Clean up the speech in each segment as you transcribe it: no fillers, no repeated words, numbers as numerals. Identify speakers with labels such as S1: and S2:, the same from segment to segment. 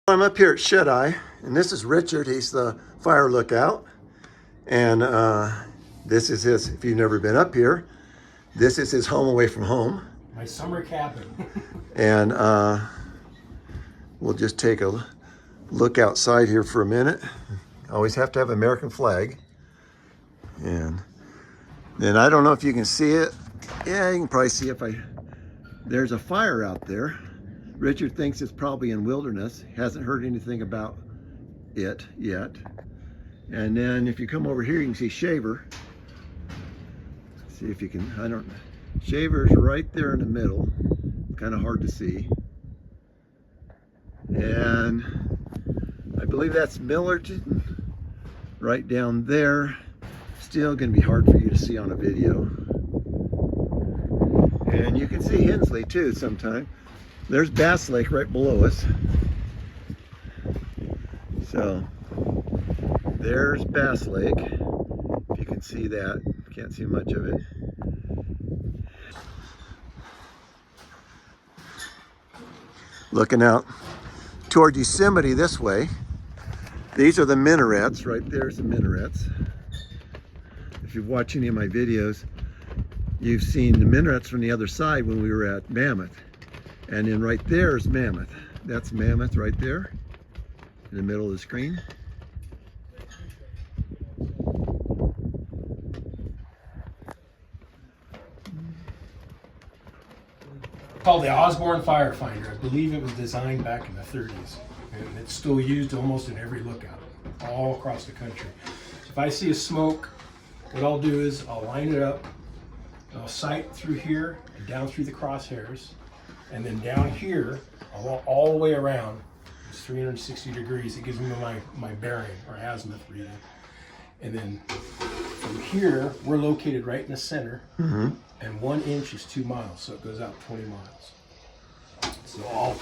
S1: I'm up here at Shuteye, and this is Richard. He's the fire lookout. And this is his, if you've never been up here, this is his home away from home.
S2: My summer cabin.
S1: And we'll just take a look outside here for a minute. Always have to have an American flag. And then I don't know if you can see it. Yeah, you can probably see if there's a fire out there. Richard thinks it's probably in wilderness. Hasn't heard anything about it yet. And then if you come over here, you can see Shaver. See if you can, Shaver's right there in the middle. Kind of hard to see. And I believe that's Millerton right down there. Still gonna be hard for you to see on a video. And you can see Hensley too sometime. There's Bass Lake right below us. So there's Bass Lake. If you can see that, can't see much of it. Looking out toward Yosemite this way. These are the minarets. Right there's the minarets. If you've watched any of my videos, you've seen the minarets from the other side when we were at Mammoth. And then right there is Mammoth. That's Mammoth right there in the middle of the screen.
S2: Called the Osborne Firefinder. I believe it was designed back in the 30s. And it's still used almost in every lookout, all across the country. If I see a smoke, what I'll do is I'll line it up, I'll sight through here and down through the crosshairs. And then down here, I want all the way around. It's 360 degrees. It gives me my bearing or azimuth reading. And then from here, we're located right in the center. Mm-hmm. And 1 inch is 2 miles, so it goes out 20 miles. So I'll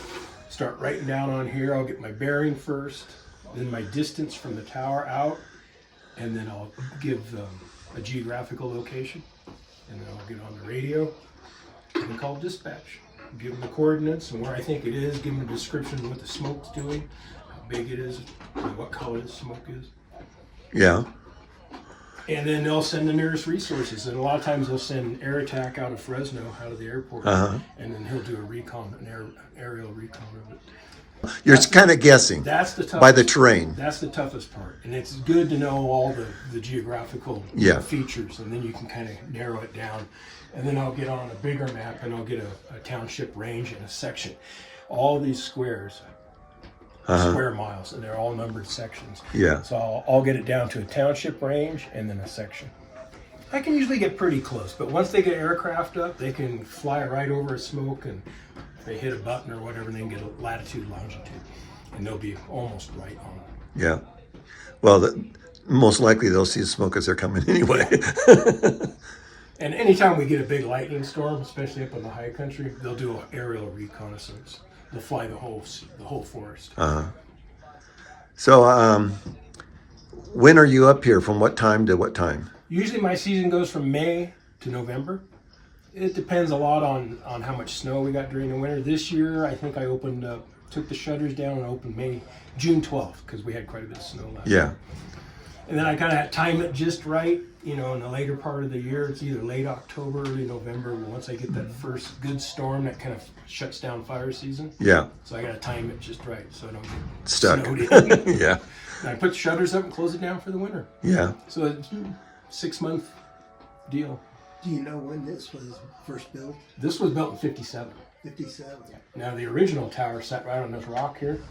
S2: start writing down on here. I'll get my bearing first, then my distance from the tower out, and then I'll give a geographical location, and then I'll get on the radio and call dispatch. Give them the coordinates and where I think it is, give them a description of what the smoke's doing, how big it is, and what color the smoke is.
S1: Yeah.
S2: And then they'll send the nearest resources. And a lot of times they'll send air attack out of Fresno, out of the airport, and then he'll do a recon, an aerial recon of it.
S1: You're kind of guessing.
S2: That's the toughest,
S1: by the terrain.
S2: That's the toughest part. And it's good to know all the geographical features, and then you can kind of narrow it down. And then I'll get on a bigger map and I'll get a township range and a section. All these squares, square miles, and they're all numbered sections.
S1: Yeah.
S2: So I'll get it down to a township range and then a section. I can usually get pretty close, but once they get aircraft up, they can fly right over a smoke, and if they hit a button or whatever, they can get a latitude, longitude, and they'll be almost right on.
S1: Yeah. Well, most likely they'll see the smoke as they're coming anyway.
S2: And anytime we get a big lightning storm, especially up in the high country, they'll do an aerial reconnaissance. They'll fly the whole forest.
S1: So, when are you up here? From what time to what time?
S2: Usually my season goes from May to November. It depends a lot on how much snow we got during the winter. This year, I think I took the shutters down and opened June 12th, because we had quite a bit of snow last year. And then I kind of time it just right, in the later part of the year. It's either late October, early November. Once I get that first good storm, that kind of shuts down fire season. Yeah. So I got to time it just right so I don't get
S1: stuck.
S2: Snowed in.
S1: Yeah.
S2: And I put the shutters up and close it down for the winter.
S1: Yeah.
S2: So it's a 6-month deal.
S3: Do you know when this was first built?
S2: This was built in 57.
S3: 57.
S2: Now the original tower sat right on this rock here.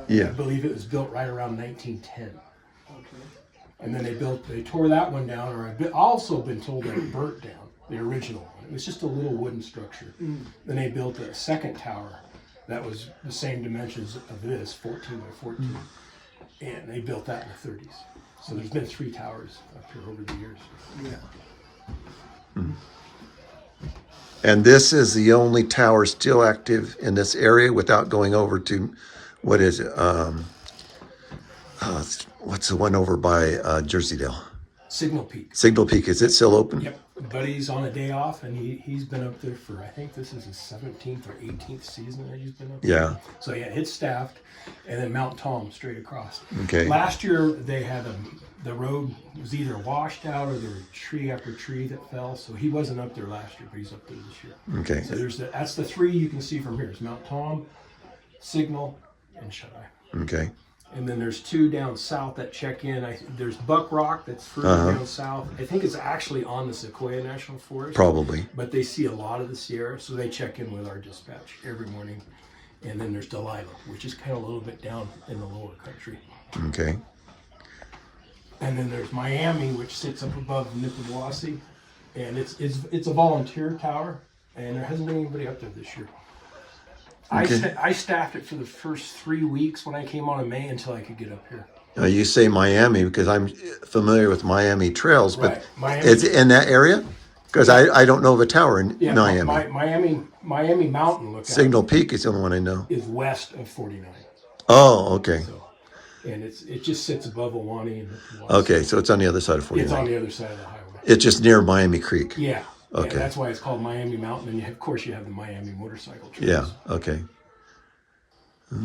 S1: Yeah.
S2: I believe it was built right around 1910.
S3: Okay.
S2: And then they tore that one down, or I've also been told that it burnt down, the original one. It was just a little wooden structure. Then they built a second tower that was the same dimensions of this, 14 by 14. And they built that in the 30s. So there's been 3 towers up here over the years.
S3: Yeah.
S1: And this is the only tower still active in this area without going over to, what is it? What's the one over by Jersey Dale?
S2: Signal Peak.
S1: Signal Peak, is it still open?
S2: Yep. buddy's on a day off, and he's been up there for, I think this is his 17th or 18th season that he's been up there.
S1: Yeah.
S2: So yeah, it's staffed, and then Mount Tom straight across.
S1: Okay.
S2: Last year they had the road was either washed out or there was tree after tree that fell, so he wasn't up there last year, but he's up there this year.
S1: Okay.
S2: So that's the three you can see from here. It's Mount Tom, Signal, and Shuteye.
S1: Okay.
S2: And then there's two down south that check in. There's Buck Rock that's further down south. I think it's actually on the Sequoia National Forest.
S1: Probably.
S2: But they see a lot of the Sierra, so they check in with our dispatch every morning. And then there's Delilah, which is kind of a little bit down in the lower country.
S1: Okay.
S2: And then there's Miami, which sits up above Nittawasi. And it's a volunteer tower, and there hasn't been anybody up there this year.
S1: Okay.
S2: I staffed it for the first 3 weeks when I came on in May until I could get up here.
S1: You say Miami because I'm familiar with Miami trails, but
S2: Right. Miami-
S1: it's in that area? Because I don't know of a tower in
S2: Yeah,
S1: Miami.
S2: Miami Mountain lookout
S1: Signal Peak is the only one I know.
S2: is west of 49.
S1: Oh, okay.
S2: So, and it just sits above Awani and Nittawasi.
S1: Okay, so it's on the other side of
S2: It's on
S1: 49.
S2: the other side of the highway.
S1: It's just near Miami Creek.
S2: Yeah.
S1: Okay.
S2: Yeah, that's why it's called Miami Mountain, and of course you have the Miami motorcycle trails.
S1: Yeah, okay.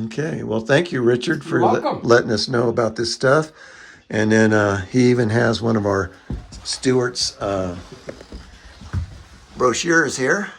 S1: Okay, well, thank you, Richard, for
S2: You're welcome.
S1: letting us know about this stuff. And then he even has one of our Stewards brochures here.